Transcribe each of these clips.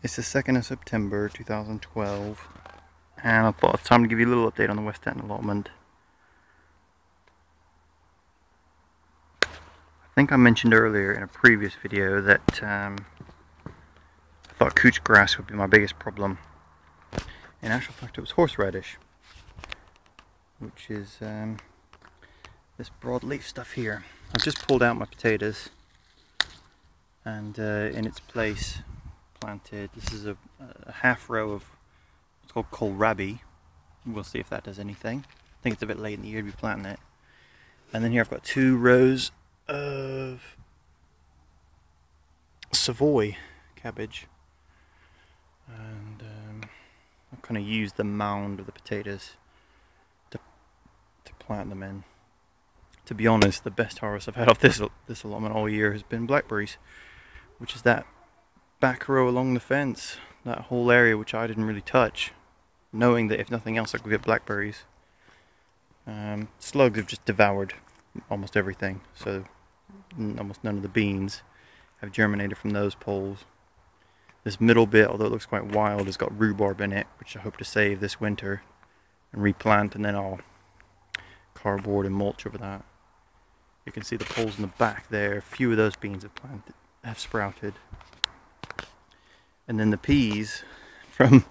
It's the 2nd of September 2012, and I thought it's time to give you a little update on the West End allotment. I think I mentioned earlier in a previous video that I thought couch grass would be my biggest problem. In actual fact, it was horseradish, which is this broadleaf stuff here. I've just pulled out my potatoes, and in its place planted, this is a half row of what's called kohlrabi. We'll see if that does anything. I think it's a bit late in the year to be planting it. And then here I've got 2 rows of Savoy cabbage, and I've kind of used the mound of the potatoes to plant them in. To be honest, the best harvest I've had off this allotment all year has been blackberries, which is that back row along the fence, that whole area which I didn't really touch, knowing that if nothing else I could get blackberries. Slugs have just devoured almost everything, so almost none of the beans have germinated from those poles. This middle bit, although it looks quite wild, has got rhubarb in it, which I hope to save this winter and replant, and then I'll cardboard and mulch over that. You can see the poles in the back there. A few of those beans have sprouted. And then the peas from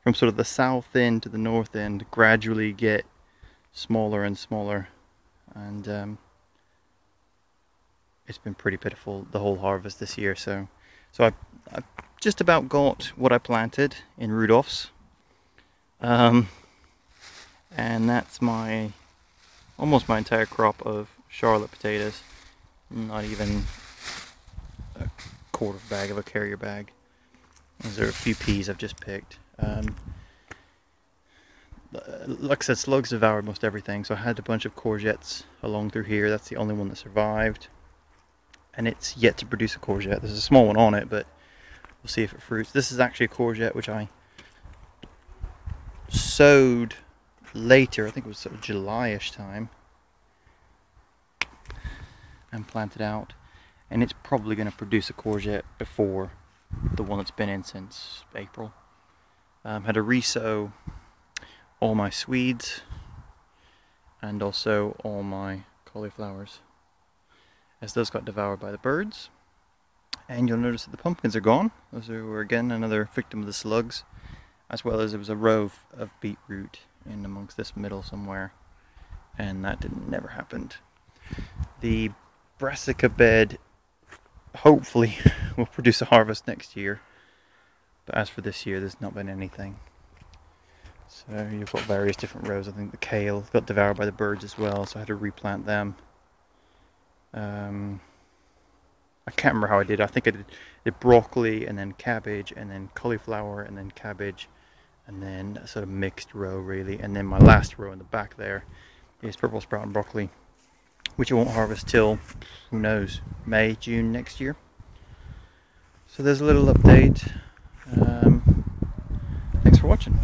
sort of the south end to the north end gradually get smaller and smaller, and it's been pretty pitiful the whole harvest this year. So I've just about got what I planted in Rudolph's, and that's almost my entire crop of Charlotte potatoes. Not even a quarter bag of a carrier bag. These are a few peas I've just picked. Like I said, slugs devoured most everything, so I had a bunch of courgettes along through here. That's the only one that survived, and it's yet to produce a courgette. There's a small one on it, but we'll see if it fruits. This is actually a courgette which I sowed later, I think it was sort of July-ish time, and planted out, and it's probably going to produce a courgette before the one that's been in since April. Had to resow all my Swedes and also all my cauliflowers, as those got devoured by the birds. And you'll notice that the pumpkins are gone. Those were again another victim of the slugs, as well as there was a row of beetroot in amongst this middle somewhere, and that never happened. The brassica bed hopefully will produce a harvest next year, but as for this year, there's not been anything. So you've got various different rows. I think the kale got devoured by the birds as well, so I had to replant them. I can't remember how I did. I think I did broccoli, and then cabbage, and then cauliflower, and then cabbage, and then a sort of mixed row really. And then my last row in the back there is purple sprout and broccoli, which I won't harvest till, who knows, May, June next year. So there's a little update. Thanks for watching.